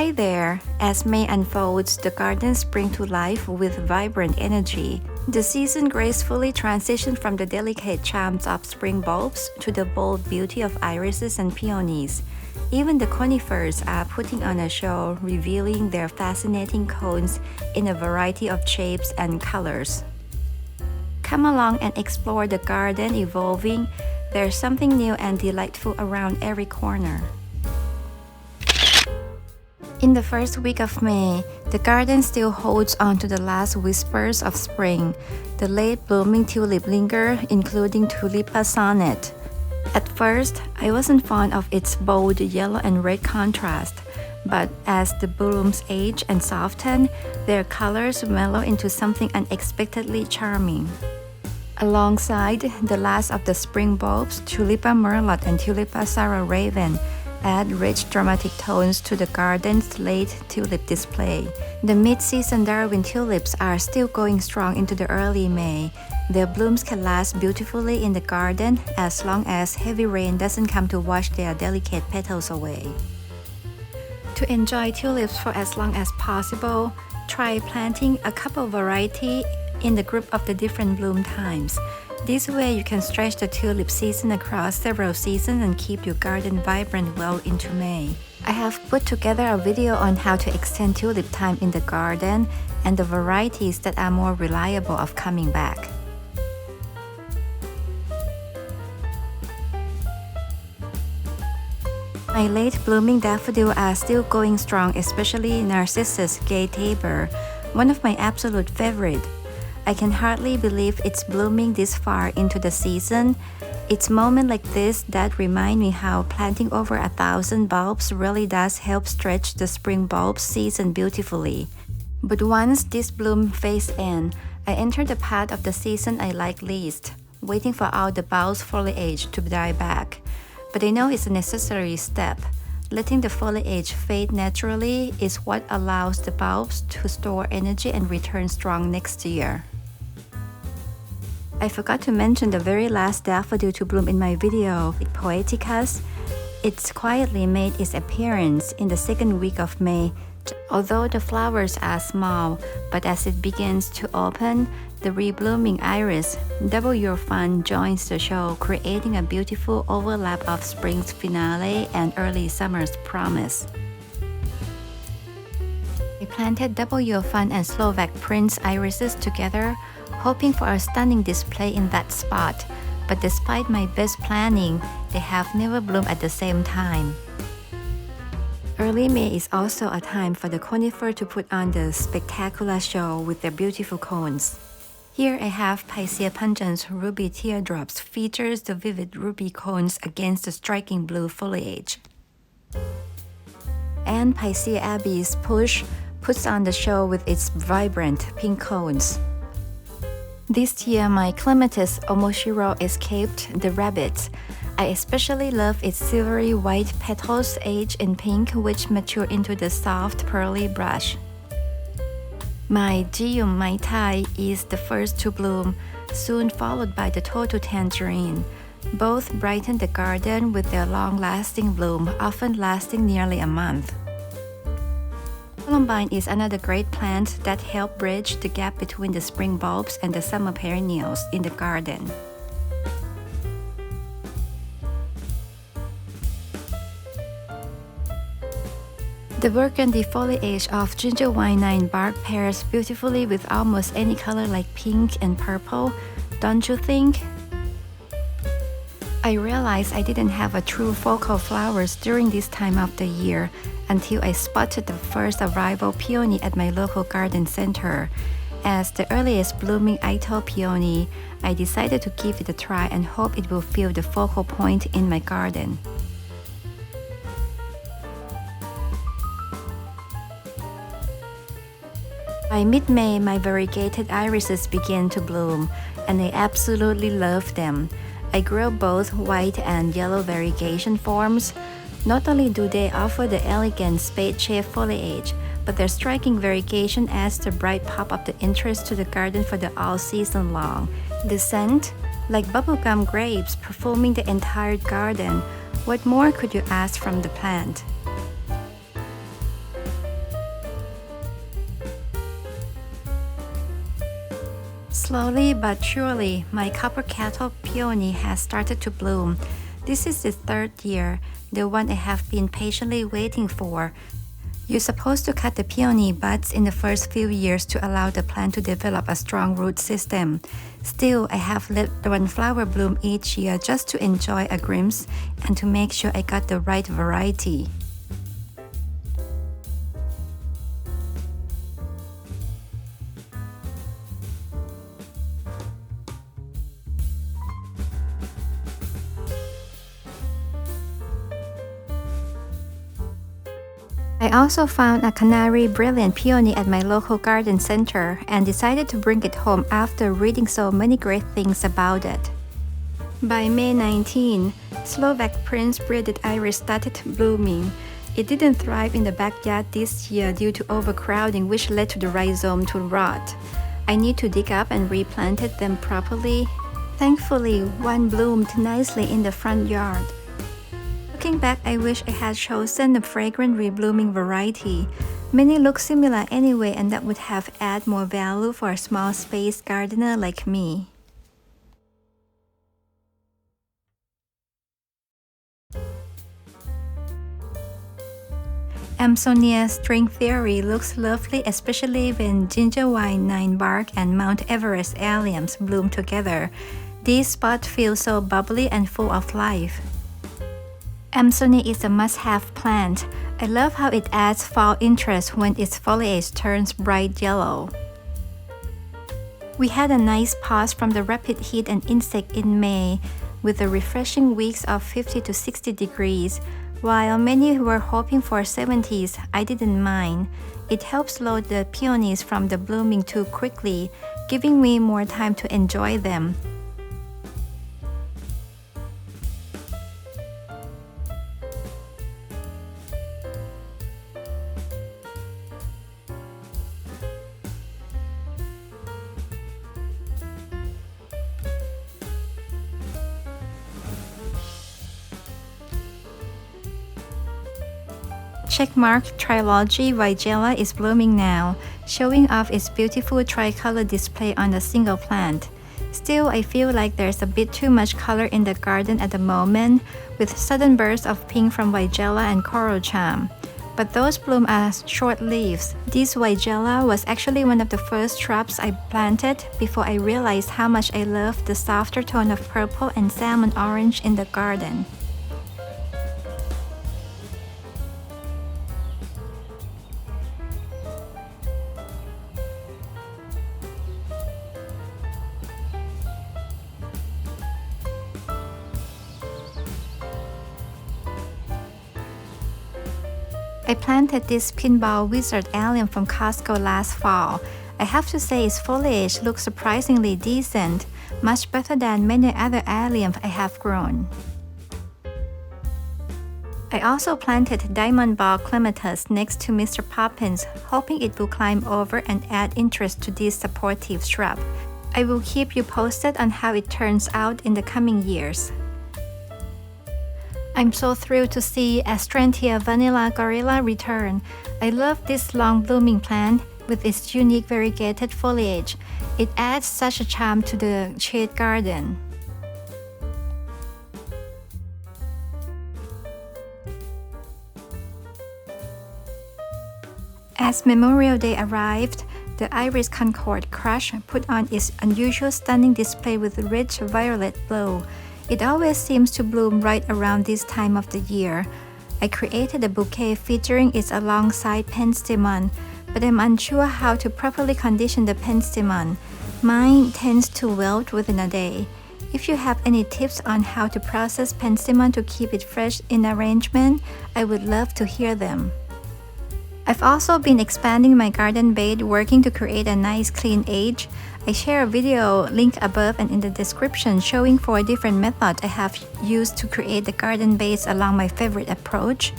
Hi there! As May unfolds, the gardens spring to life with vibrant energy. The season gracefully transitioned from the delicate charms of spring bulbs to the bold beauty of irises and peonies. Even the conifers are putting on a show, revealing their fascinating cones in a variety of shapes and colors. Come along and explore the garden evolving. There's something new and delightful around every corner. In the first week of May, the garden still holds on to the last whispers of spring. The late-blooming tulip linger, including Tulipa sonnet. At first, I wasn't fond of its bold yellow and red contrast, but as the blooms age and soften, their colors mellow into something unexpectedly charming. Alongside the last of the spring bulbs, Tulipa merlot and Tulipa Sarah raven add rich dramatic tones to the garden's late tulip display. The mid-season Darwin tulips are still going strong into the early May. Their blooms can last beautifully in the garden as long as heavy rain doesn't come to wash their delicate petals away. To enjoy tulips for as long as possible, try planting a couple variety in the group of the different bloom times. This way you can stretch the tulip season across several seasons and keep your garden vibrant well into May. I have put together a video on how to extend tulip time in the garden and the varieties that are more reliable of coming back. My late blooming daffodil are still going strong, especially Narcissus Gay Tabor, one of my absolute favorite. I can hardly believe it's blooming this far into the season. It's moments like this that remind me how planting over 1,000 bulbs really does help stretch the spring bulb season beautifully. But once this bloom phase ends, I enter the part of the season I like least, waiting for all the bulbs foliage to die back. But I know it's a necessary step. Letting the foliage fade naturally is what allows the bulbs to store energy and return strong next year. I forgot to mention the very last daffodil to bloom in my video, Poeticus. It's quietly made its appearance in the second week of May. Although the flowers are small, but as it begins to open, the reblooming iris, Double Your Fun, joins the show, creating a beautiful overlap of spring's finale and early summer's promise. I planted Double Your Fun and Slovak Prince irises together, hoping for a stunning display in that spot, but despite my best planning, they have never bloomed at the same time. Early May is also a time for the conifer to put on the spectacular show with their beautiful cones. Here I have Picea pungens ruby teardrops features the vivid ruby cones against the striking blue foliage. And Picea abies puts on the show with its vibrant pink cones. This year, my clematis Omoshiro escaped the rabbits. I especially love its silvery white petals aged in pink, which mature into the soft pearly brush. My Geum Mai Tai is the first to bloom, soon followed by the Totu tangerine. Both brighten the garden with their long-lasting bloom, often lasting nearly a month. Columbine is another great plant that helps bridge the gap between the spring bulbs and the summer perennials in the garden. The burgundy foliage of ginger wine bark pairs beautifully with almost any color like pink and purple, don't you think? I realized I didn't have a true focal flowers during this time of the year until I spotted the first arrival peony at my local garden center. As the earliest blooming Itoh peony, I decided to give it a try and hope it will fill the focal point in my garden. By mid-May, my variegated irises began to bloom, and I absolutely love them. I grow both white and yellow variegation forms. Not only do they offer the elegant spade-shaped foliage, but their striking variegation adds the bright pop of the interest to the garden for the all season long. The scent, like bubblegum grapes perfuming the entire garden, what more could you ask from the plant? Slowly but surely, my copper kettle peony has started to bloom. This is the third year, the one I have been patiently waiting for. You're supposed to cut the peony buds in the first few years to allow the plant to develop a strong root system. Still, I have let one flower bloom each year just to enjoy a glimpse and to make sure I got the right variety. I also found a canary brilliant peony at my local garden center and decided to bring it home after reading so many great things about it. By May 19, Slovak Prince breeded iris started blooming. It didn't thrive in the backyard this year due to overcrowding, which led to the rhizome to rot. I need to dig up and replanted them properly. Thankfully, one bloomed nicely in the front yard. Looking back, I wish I had chosen a fragrant reblooming variety. Many look similar anyway, and that would have added more value for a small space gardener like me. Amsonia string theory looks lovely, especially when gingerwine, ninebark, and Mount Everest alliums bloom together. These spots feel so bubbly and full of life. Amsonia is a must-have plant. I love how it adds fall interest when its foliage turns bright yellow. We had a nice pause from the rapid heat and insect in May, with the refreshing weeks of 50 to 60 degrees. While many were hoping for 70s, I didn't mind. It helps slow the peonies from the blooming too quickly, giving me more time to enjoy them. Checkmark Trilogy Weigela is blooming now, showing off its beautiful tricolor display on a single plant. Still, I feel like there's a bit too much color in the garden at the moment, with sudden bursts of pink from Weigela and coral charm. But those bloom as short leaves. This Weigela was actually one of the first shrubs I planted before I realized how much I love the softer tone of purple and salmon orange in the garden. I planted this pinball wizard allium from Costco last fall. I have to say its foliage looks surprisingly decent, much better than many other alliums I have grown. I also planted diamond ball clematis next to Mr. Poppins, hoping it will climb over and add interest to this supportive shrub. I will keep you posted on how it turns out in the coming years. I'm so thrilled to see Astrantia Vanilla Gorilla return. I love this long blooming plant with its unique variegated foliage. It adds such a charm to the shade garden. As Memorial Day arrived, the Iris Concord Crush put on its unusual stunning display with rich violet glow. It always seems to bloom right around this time of the year. I created a bouquet featuring it alongside penstemon, but I'm unsure how to properly condition the penstemon. Mine tends to wilt within a day. If you have any tips on how to process penstemon to keep it fresh in arrangement, I would love to hear them. I've also been expanding my garden bed, working to create a nice clean edge. I share a video link above and in the description showing 4 different methods I have used to create the garden base along my favorite approach.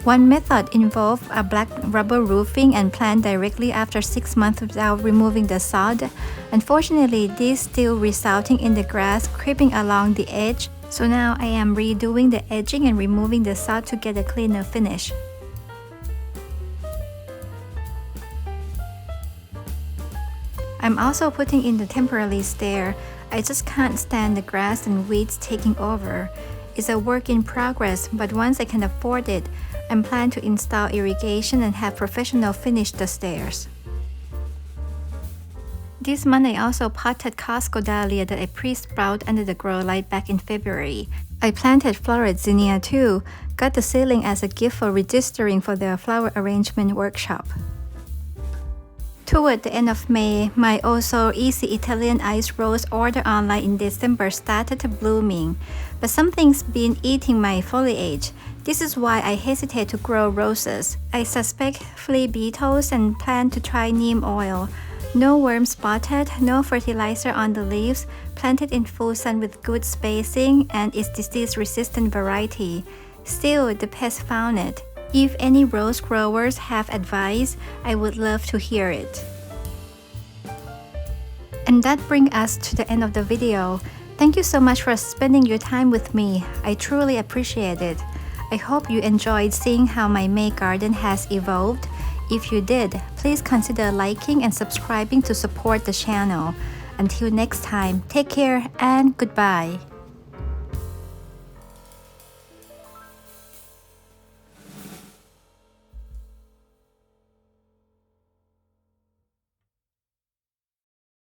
One method involved a black rubber roofing and plant directly after 6 months without removing the sod. Unfortunately, this still resulting in the grass creeping along the edge, so now I am redoing the edging and removing the sod to get a cleaner finish. I'm also putting in the temporary stair. I just can't stand the grass and weeds taking over. It's a work in progress, but once I can afford it, I'm planning to install irrigation and have professionals finish the stairs. This month I also potted Costco dahlia that I pre-sprout under the grow light back in February. I planted florid zinnia too, got the seedling as a gift for registering for the flower arrangement workshop. Toward the end of May, my also easy Italian ice rose ordered online in December started blooming, but something's been eating my foliage. This is why I hesitate to grow roses. I suspect flea beetles and plan to try neem oil. No worm spotted, no fertilizer on the leaves, planted in full sun with good spacing, and its disease-resistant variety. Still, the pests found it. If any rose growers have advice, I would love to hear it. And that brings us to the end of the video. Thank you so much for spending your time with me. I truly appreciate it. I hope you enjoyed seeing how my May garden has evolved. If you did, please consider liking and subscribing to support the channel. Until next time, take care and goodbye.